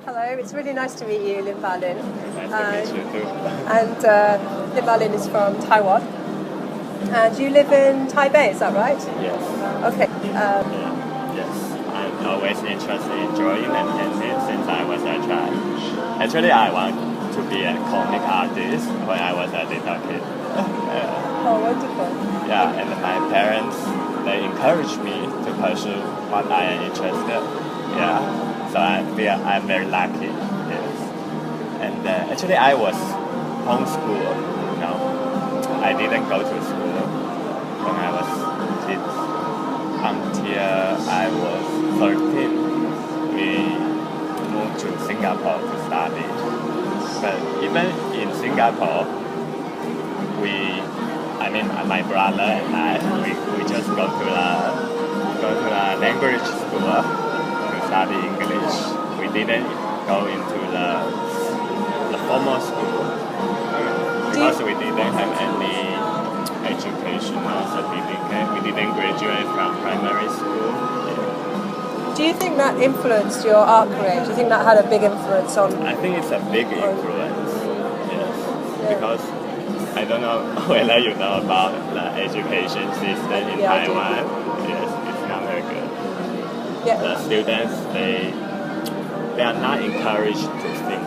Hello, it's really nice to meet you, Lin Bao Ling. Nice to meet you too. And Lin Bao Ling is from Taiwan. And you live in Taipei, is that right? Yes. Okay. Yes. I'm always interested in drawing and painting since I was a child. Actually, I want to be a comic artist when I was a little kid. Oh, wonderful. Yeah, and my parents, they encouraged me to pursue what I am interested. Yeah, so I feel I'm very lucky. Yes. And actually, I was homeschooled. I didn't go to school when I was kid until I was 13. We moved to Singapore to study. But even in Singapore, my brother and I, we just go to the language school to study English. We didn't go into the formal school because we didn't have any educational certificate. We didn't graduate from primary school. Do you think that influenced your art career? Do you think that had a big influence on? I think it's a big influence. Yes, because I don't know whether you know about the education system in Taiwan. Yes, it's not very good. Yeah. The students, they are not encouraged to think.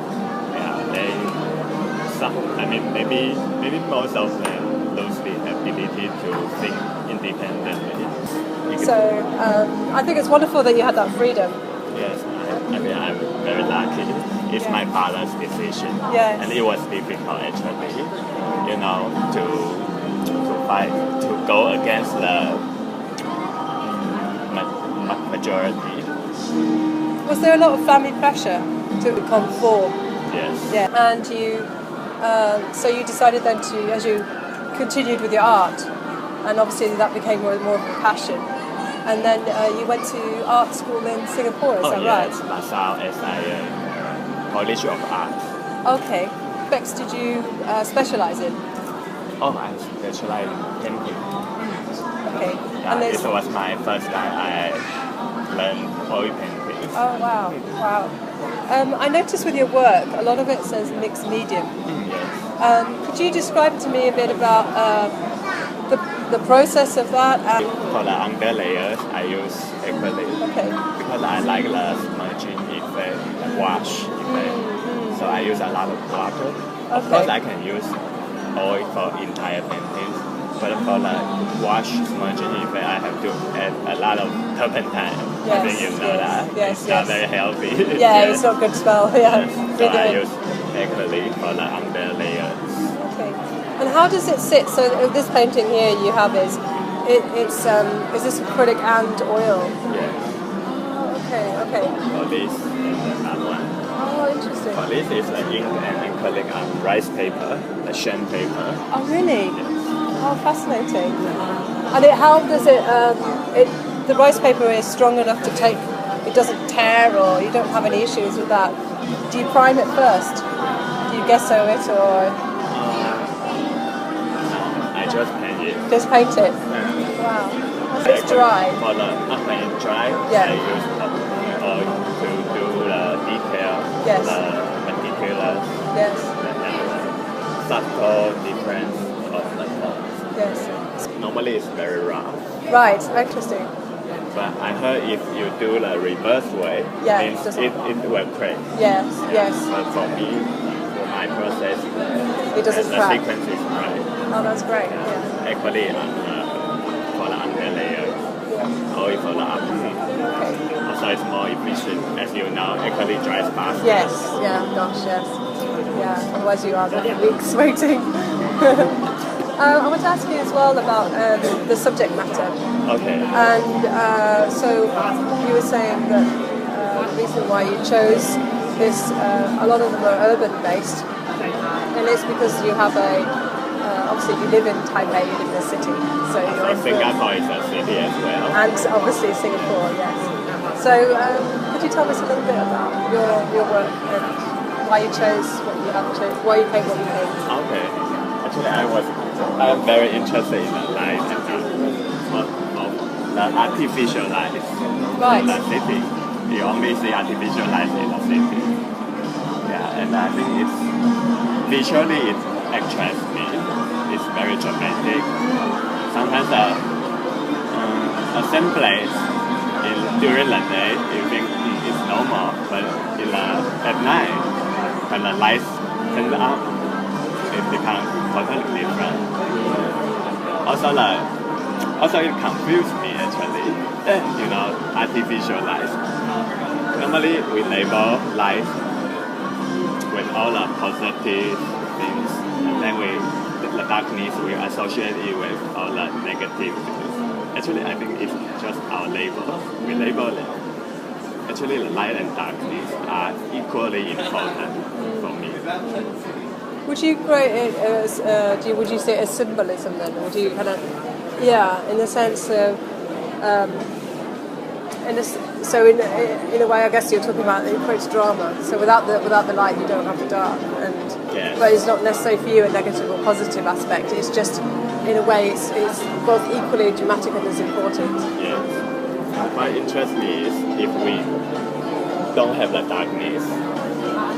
Maybe most of them lose the ability to think independently. So I think it's wonderful that you had that freedom. Yes, I'm very lucky. It's my father's decision, yes. And it was difficult actually, to go against the majority. Was there a lot of family pressure to conform? Yes. Yeah. And you, so you decided then to, as you continued with your art, and obviously that became more and more of a passion. And then you went to art school in Singapore, is that right? Yes, LaSalle SIA, College of Art. Okay. Bex, did you specialize in? Oh, I specialize in painting. Okay. Yeah, And this was my first time I learned oil painting. Oh, wow. Wow. I noticed with your work, a lot of it says mixed medium. Yes. Could you describe to me a bit about the process of that? For the under layers, I use acrylic. Okay. Because I like the smudging effect, the wash effect. So I use a lot of water. Of course, I can use oil for entire paintings. But for the wash smudging effect, I have to add a lot of turpentine. Yes, I think you know that. Yes, it's not very healthy. Yeah, it's not good to smell. Yeah. Yes. So I use acrylic for the under layers. Okay. And how does it sit? So this painting here you have is this acrylic and oil? Yes. Oh, okay. For this is that one. Oh, interesting. For this is the ink and acrylic on rice paper, the sham paper. Oh, really? Yes. Oh, fascinating. And how does the rice paper is strong enough to take, it doesn't tear, or you don't have any issues with that. Do you prime it first? Do you gesso it, or? I just paint it. Just paint it? Wow. So it's dry? When it's dry, Yeah. I use oil to do the detail, Yes. the meticulous, Yes. subtle difference of the tones. Yes. Normally it's very rough. Right, interesting. But I heard if you do the reverse way, Yeah, it will crack. Yes, yes. But for me, for my process, It doesn't the crack. sequence is right. Oh, that's great. Yeah. Actually, for the under layer, or for the upper. Okay. Also, it's more efficient. As you know, acrylic dries faster. Yes, yeah, gosh, yes. Yeah, otherwise you are there for weeks waiting. I want to ask you as well about the subject matter. Okay. And so you were saying that the reason why you chose this, a lot of them are urban based, and it's because you have obviously you live in Taipei, you live in a city, so you're Singapore is a city as well. and obviously Singapore, yes. So could you tell us a little bit about your work and why you chose what you have chosen, why you paint what you paint? Okay. Actually, I'm very interested in the light and the artificial light Right. in the city. You only see artificial light in the city. and I think it's visually it attracts me. It's very dramatic. Sometimes a same place during the day you think it's normal, but at night when the lights turn up, it becomes totally different. Also it confused me actually. Artificial light. Normally we label light with all the positive things, and then the darkness we associate it with all the negative things. Actually, I think it's just our label. We label it. Actually, the light and darkness are equally important for me. Would you create it as? Would you say as symbolism then? Would you kind of, in the sense of, so in a way, I guess you're talking about it creates drama. So without the light, you don't have the dark, but it's not necessarily for you a negative or positive aspect. It's just, in a way, it's both equally dramatic and as important. Yes. What interests me is if we don't have the darkness,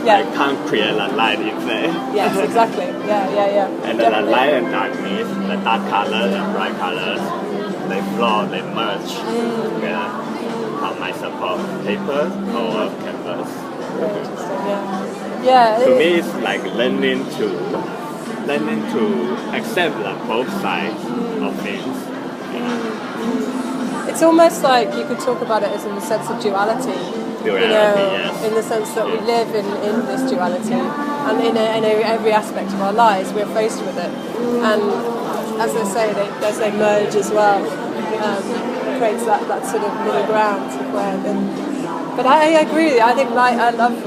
I can't create the light in there. Yes, exactly. Yeah. And then the light and darkness, the dark colors and bright colors, they flow, they merge together on my support paper or canvas. Interesting. Yeah. To me, it's like learning to accept both sides of things. It's almost like you could talk about it as in the sense of duality. Yes. In the sense that we live in this duality, and in every aspect of our lives we're faced with it. And as they say, as they merge as well, creates that sort of middle ground. But I agree with you. I think I love.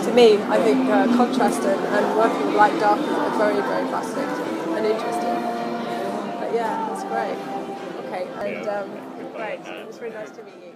To me, I think contrast and working with light dark is very, very fascinating and interesting. But yeah, that's great. Okay, and great. It was really nice to meet you.